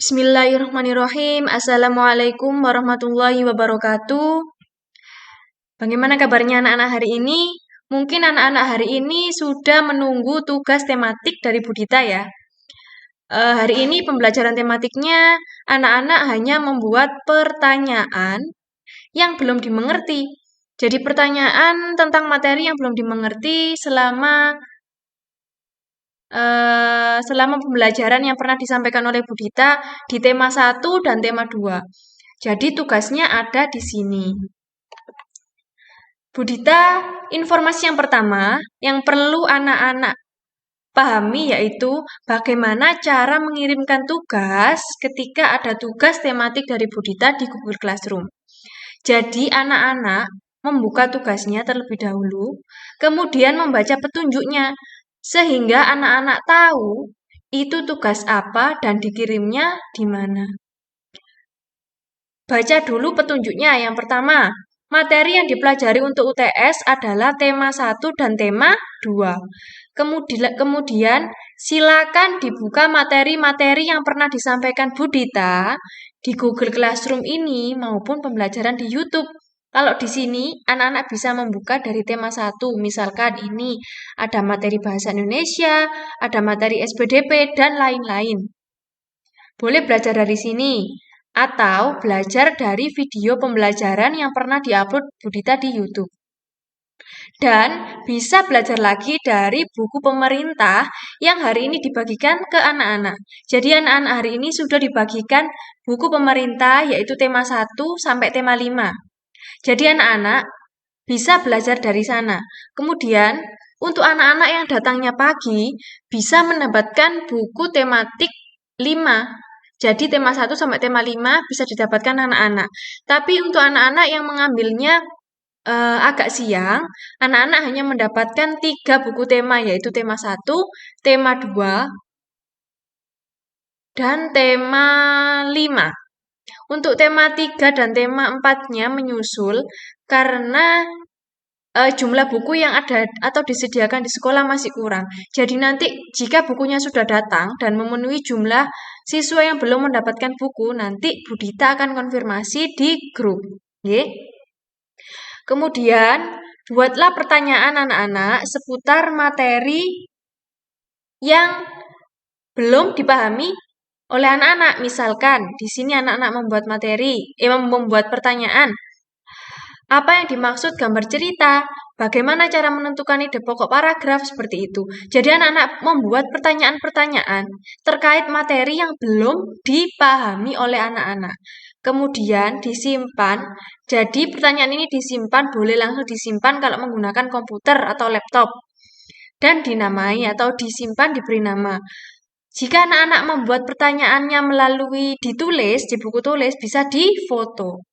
Bismillahirrahmanirrahim. Assalamualaikum warahmatullahi wabarakatuh. Bagaimana kabarnya anak-anak hari ini? Mungkin anak-anak hari ini sudah menunggu tugas tematik dari Bu Dita ya. Hari ini pembelajaran tematiknya anak-anak hanya membuat pertanyaan yang belum dimengerti. Jadi pertanyaan tentang materi yang belum dimengerti selama pembelajaran yang pernah disampaikan oleh Bu Dita di tema 1 dan tema 2. Jadi tugasnya ada di sini. Bu Dita, informasi yang pertama yang perlu anak-anak pahami yaitu bagaimana cara mengirimkan tugas ketika ada tugas tematik dari Bu Dita di Google Classroom. Jadi anak-anak membuka tugasnya terlebih dahulu, kemudian membaca petunjuknya, sehingga anak-anak tahu itu tugas apa dan dikirimnya di mana. Baca dulu petunjuknya. Yang pertama, materi yang dipelajari untuk UTS adalah tema 1 dan tema 2. Kemudian silakan dibuka materi-materi yang pernah disampaikan Bu Dita di Google Classroom ini maupun pembelajaran di YouTube. Kalau di sini anak-anak bisa membuka dari tema 1, misalkan ini ada materi bahasa Indonesia, ada materi SPDP, dan lain-lain. Boleh belajar dari sini, atau belajar dari video pembelajaran yang pernah diupload Bu Dita di YouTube. Dan bisa belajar lagi dari buku pemerintah yang hari ini dibagikan ke anak-anak. Jadi anak-anak hari ini sudah dibagikan buku pemerintah yaitu tema 1 sampai tema 5. Jadi anak-anak bisa belajar dari sana. Kemudian untuk anak-anak yang datangnya pagi bisa mendapatkan buku tematik 5. Jadi tema 1 sampai tema 5 bisa didapatkan anak-anak. Tapi untuk anak-anak yang mengambilnya agak siang, anak-anak hanya mendapatkan 3 buku tema, yaitu tema 1, tema 2, dan tema 5. Untuk tema 3 dan tema 4-nya menyusul karena jumlah buku yang ada atau disediakan di sekolah masih kurang. Jadi nanti jika bukunya sudah datang dan memenuhi jumlah siswa yang belum mendapatkan buku, nanti Bu Dita akan konfirmasi di grup. Ye. Kemudian, buatlah pertanyaan anak-anak seputar materi yang belum dipahami oleh anak-anak. Misalkan, di sini anak-anak membuat pertanyaan. Apa yang dimaksud gambar cerita? Bagaimana cara menentukan ide pokok paragraf? Seperti itu. Jadi anak-anak membuat pertanyaan-pertanyaan terkait materi yang belum dipahami oleh anak-anak. Kemudian disimpan. Jadi pertanyaan ini disimpan, boleh langsung disimpan kalau menggunakan komputer atau laptop. Dan dinamai atau disimpan diberi nama. Jika anak-anak membuat pertanyaannya melalui ditulis di buku tulis, bisa difoto.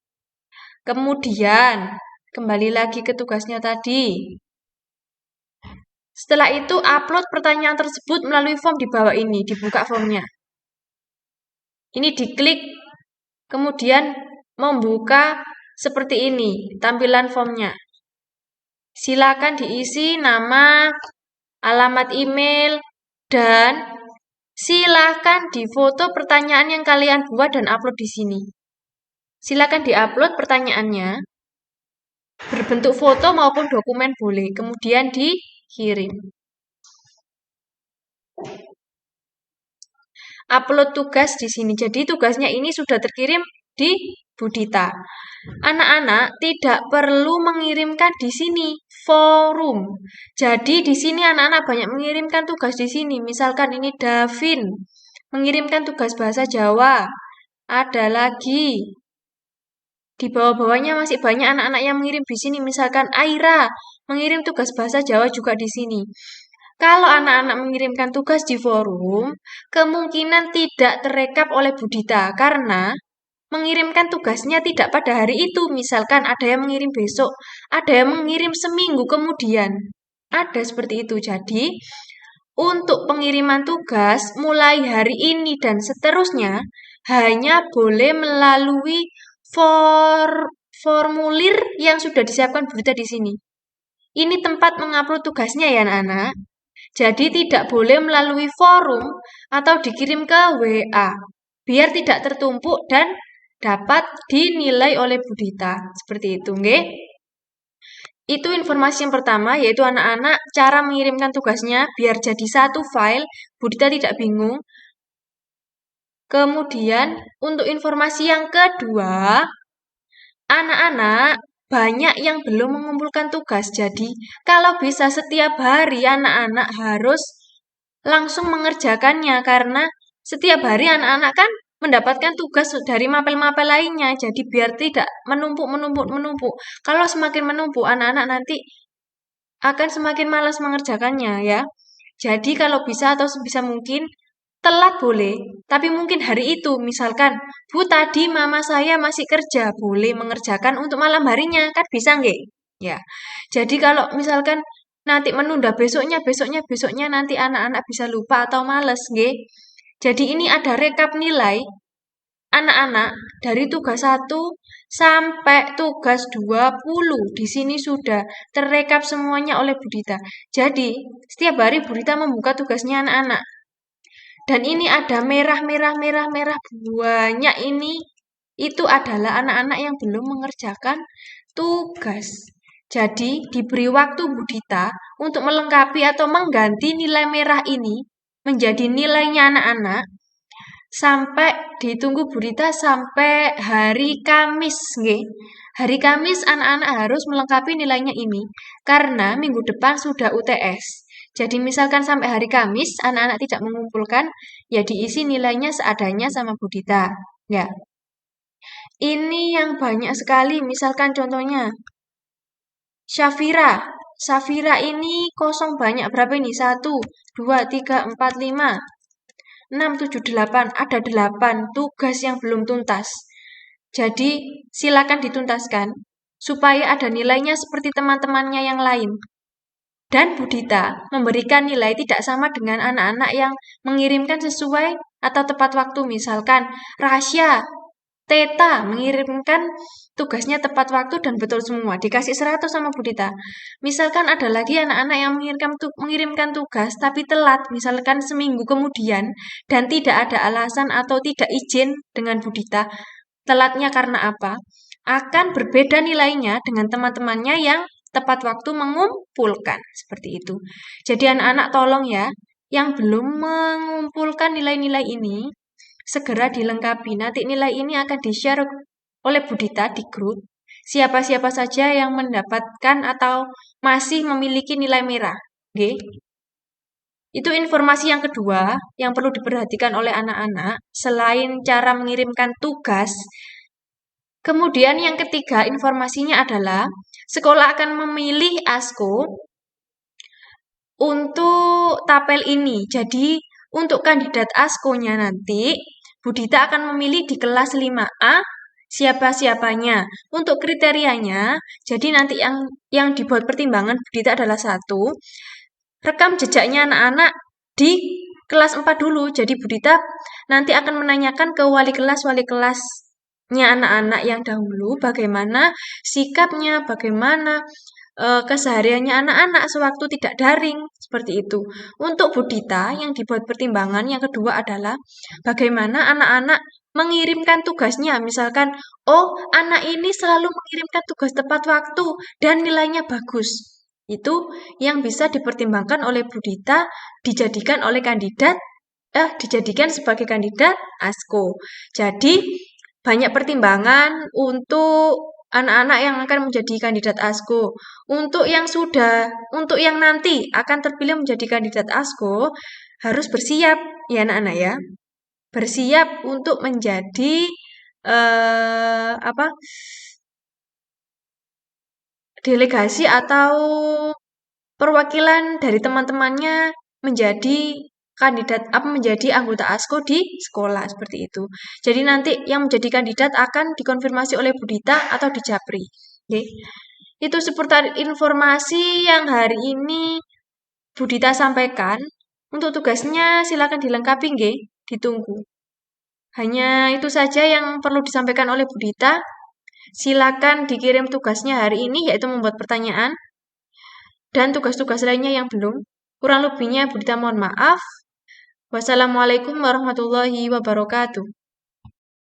Kemudian, kembali lagi ke tugasnya tadi. Setelah itu, upload pertanyaan tersebut melalui form di bawah ini, dibuka formnya. Ini diklik, kemudian membuka seperti ini, tampilan formnya. Silakan diisi nama, alamat email, dan silakan difoto pertanyaan yang kalian buat dan upload di sini. Silakan diupload pertanyaannya, berbentuk foto maupun dokumen boleh, kemudian dikirim. Upload tugas di sini. Jadi tugasnya ini sudah terkirim di Bu Dita. Anak-anak tidak perlu mengirimkan di sini forum. Jadi di sini anak-anak banyak mengirimkan tugas di sini. Misalkan ini Davin mengirimkan tugas bahasa Jawa. Ada lagi di bawah-bawahnya masih banyak anak-anak yang mengirim di sini. Misalkan Aira mengirim tugas bahasa Jawa juga di sini. Kalau anak-anak mengirimkan tugas di forum, kemungkinan tidak terekap oleh Bu Dita karena mengirimkan tugasnya tidak pada hari itu. Misalkan ada yang mengirim besok, ada yang mengirim seminggu kemudian. Ada seperti itu. Jadi, untuk pengiriman tugas mulai hari ini dan seterusnya hanya boleh melalui formulir yang sudah disiapkan Bu Dita di sini. Ini tempat mengupload tugasnya ya anak-anak. Jadi tidak boleh melalui forum atau dikirim ke WA. biar tidak tertumpuk dan dapat dinilai oleh Bu Dita. Seperti itu, nggih. Itu informasi yang pertama, yaitu anak-anak cara mengirimkan tugasnya biar jadi satu file, Bu Dita tidak bingung. Kemudian, untuk informasi yang kedua, anak-anak banyak yang belum mengumpulkan tugas. Jadi, kalau bisa setiap hari anak-anak harus langsung mengerjakannya karena setiap hari anak-anak kan mendapatkan tugas dari mapel-mapel lainnya. Jadi biar tidak menumpuk. Kalau semakin menumpuk, anak-anak nanti akan semakin malas mengerjakannya ya. Jadi kalau bisa atau sebisa mungkin telat boleh, tapi mungkin hari itu misalkan, Bu tadi mama saya masih kerja, boleh mengerjakan untuk malam harinya, kan bisa nggak? Ya. Jadi kalau misalkan nanti menunda besoknya nanti anak-anak bisa lupa atau males nggih. Jadi ini ada rekap nilai anak-anak dari tugas 1 sampai tugas 20. Di sini sudah terrekap semuanya oleh Bu Dita. Jadi, setiap hari Bu Dita membuka tugasnya anak-anak. Dan ini ada merah banyak ini. Itu adalah anak-anak yang belum mengerjakan tugas. Jadi, diberi waktu Bu Dita untuk melengkapi atau mengganti nilai merah ini menjadi nilainya anak-anak sampai ditunggu Bu Dita sampai hari Kamis, nggih. Hari Kamis anak-anak harus melengkapi nilainya ini karena minggu depan sudah UTS. Jadi misalkan sampai hari Kamis anak-anak tidak mengumpulkan, ya diisi nilainya seadanya sama Bu Dita. Ya. Ini yang banyak sekali, misalkan contohnya Syafira. Syafira ini kosong banyak berapa ini? 1, 2, 3, 4, 5. 6, 7, 8. Ada 8 tugas yang belum tuntas. Jadi, silakan dituntaskan supaya ada nilainya seperti teman-temannya yang lain. Dan Bu Dita memberikan nilai tidak sama dengan anak-anak yang mengirimkan sesuai atau tepat waktu. Misalkan, Rasya, Teta mengirimkan tugasnya tepat waktu dan betul semua. Dikasih 100 sama Bu Dita. Misalkan ada lagi anak-anak yang mengirimkan tugas tapi telat, misalkan seminggu kemudian, dan tidak ada alasan atau tidak izin dengan Bu Dita. Telatnya karena apa? Akan berbeda nilainya dengan teman-temannya yang tepat waktu mengumpulkan. Seperti itu. Jadi anak-anak tolong ya, yang belum mengumpulkan nilai-nilai ini, segera dilengkapi. Nanti nilai ini akan di-share oleh Bu Dita di grup. Siapa-siapa saja yang mendapatkan atau masih memiliki nilai merah. Oke. Itu informasi yang kedua yang perlu diperhatikan oleh anak-anak selain cara mengirimkan tugas. Kemudian yang ketiga informasinya adalah sekolah akan memilih ASKO untuk tapel ini. Jadi untuk kandidat ASKO-nya nanti Bu Dita akan memilih di kelas 5A siapa-siapanya. Untuk kriterianya, jadi nanti yang dibuat pertimbangan Bu Dita adalah 1, rekam jejaknya anak-anak di kelas 4 dulu. Jadi Bu Dita nanti akan menanyakan ke wali kelasnya anak-anak yang dahulu bagaimana sikapnya, bagaimana kesehariannya anak-anak sewaktu tidak daring, seperti itu. Untuk Bu Dita yang dibuat pertimbangan yang kedua adalah bagaimana anak-anak mengirimkan tugasnya. Misalkan, oh anak ini selalu mengirimkan tugas tepat waktu dan nilainya bagus. Itu yang bisa dipertimbangkan oleh Bu Dita dijadikan sebagai kandidat ASKO. Jadi banyak pertimbangan untuk anak-anak yang akan menjadi kandidat ASKO. Untuk yang nanti akan terpilih menjadi kandidat ASKO harus bersiap ya anak-anak ya. Bersiap untuk menjadi delegasi atau perwakilan dari teman-temannya menjadi anggota ASKO di sekolah seperti itu. Jadi nanti yang menjadi kandidat akan dikonfirmasi oleh Bu Dita atau di Japri. Oke. Itu seputar informasi yang hari ini Bu Dita sampaikan. Untuk tugasnya silakan dilengkapi nggih, ditunggu. Hanya itu saja yang perlu disampaikan oleh Bu Dita. Silakan dikirim tugasnya hari ini yaitu membuat pertanyaan dan tugas-tugas lainnya yang belum. Kurang lebihnya Bu Dita mohon maaf. Wassalamualaikum warahmatullahi wabarakatuh.